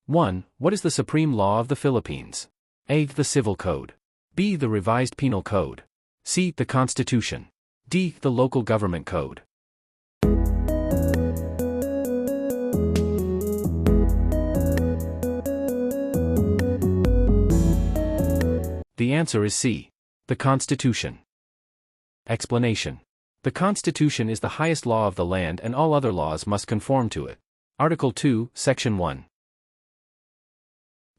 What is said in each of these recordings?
1. What is the supreme law of the Philippines? A. The Civil Code. B. The Revised Penal Code. C. The Constitution. D. The Local Government Code. The answer is C. The Constitution. Explanation. The Constitution is the highest law of the land and all other laws must conform to it. Article 2, Section 1.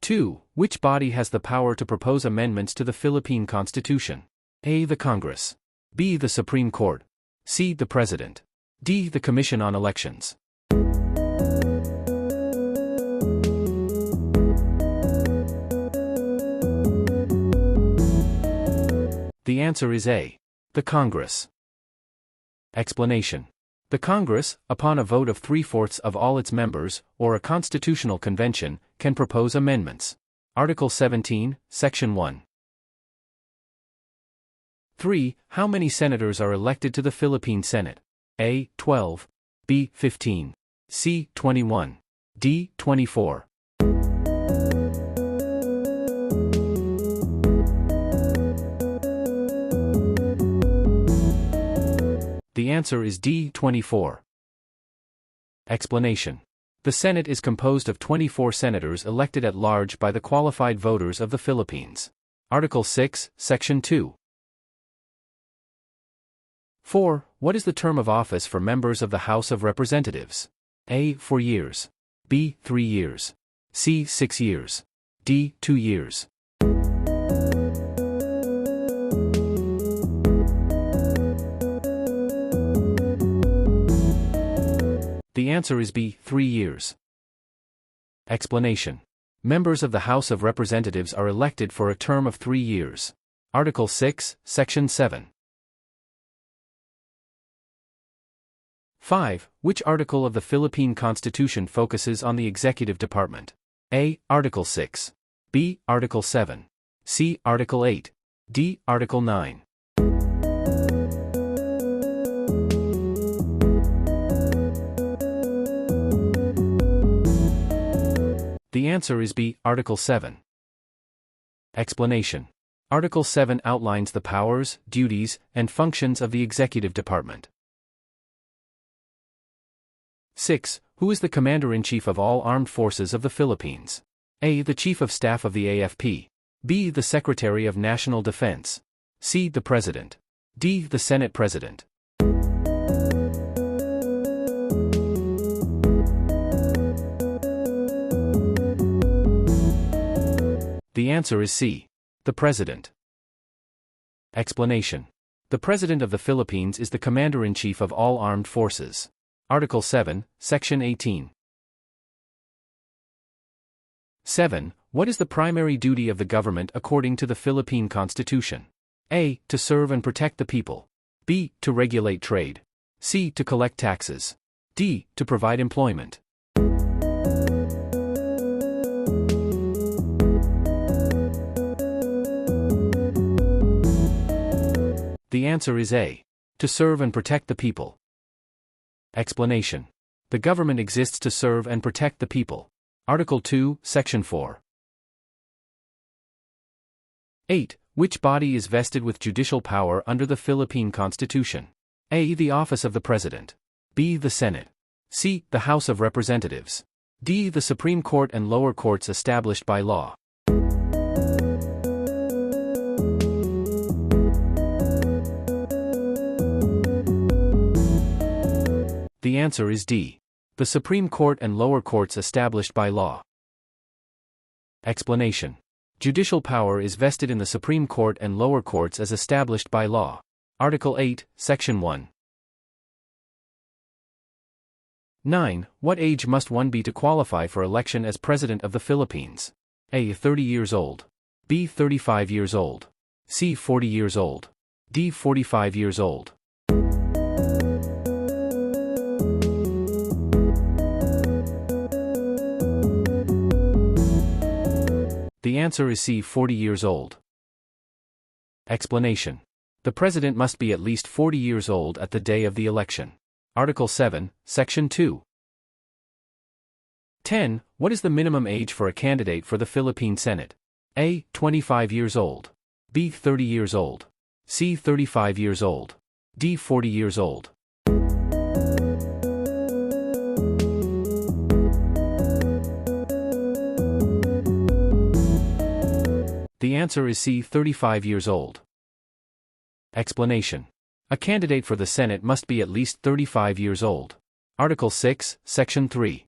2. Which body has the power to propose amendments to the Philippine Constitution? A. The Congress. B. The Supreme Court. C. The President. D. The Commission on Elections. The answer is A. The Congress. Explanation. The Congress, upon a vote of 3/4 of all its members, or a constitutional convention, can propose amendments. Article 17, Section 1. 3. How many senators are elected to the Philippine Senate? A. 12. B. 15. C. 21. D. 24. The answer is D. 24. Explanation. The Senate is composed of 24 senators elected at large by the qualified voters of the Philippines. Article 6, Section 2. 4. What is the term of office for members of the House of Representatives? A. 4 years. B. 3 years. C. 6 years. D. 2 years. The answer is B. 3 years. Explanation. Members of the House of Representatives are elected for a term of 3 years. Article 6, Section 7. 5. Which article of the Philippine Constitution focuses on the executive department? A. Article 6. B. Article 7. C. Article 8. D. Article 9. The answer is B. Article 7. Explanation. Article 7 outlines the powers, duties, and functions of the executive department. 6. Who is the Commander-in-Chief of all armed forces of the Philippines? A. The Chief of Staff of the AFP. B. The Secretary of National Defense. C. The President. D. The Senate President. The answer is C. The President. Explanation. The President of the Philippines is the Commander-in-Chief of all armed forces. Article 7, Section 18. 7. What is the primary duty of the government according to the Philippine Constitution? A. To serve and protect the people. B. To regulate trade. C. To collect taxes. D. To provide employment. The answer is A. To serve and protect the people. Explanation. The government exists to serve and protect the people. Article 2, Section 4. 8. Which body is vested with judicial power under the Philippine Constitution? A. The Office of the President. B. The Senate. C. The House of Representatives. D. The Supreme Court and lower courts established by law. The answer is D. The Supreme Court and lower courts established by law. Explanation. Judicial power is vested in the Supreme Court and lower courts as established by law. Article 8, Section 1. 9. What age must one be to qualify for election as President of the Philippines? A. 30 years old. B. 35 years old. C. 40 years old. D. 45 years old. The answer is C. 40 years old. Explanation. The President must be at least 40 years old at the day of the election. Article 7, Section 2. 10. What is the minimum age for a candidate for the Philippine Senate? A. 25 years old. B. 30 years old. C. 35 years old. D. 40 years old. The answer is C. 35 years old. Explanation. A candidate for the Senate must be at least 35 years old. Article 6, Section 3.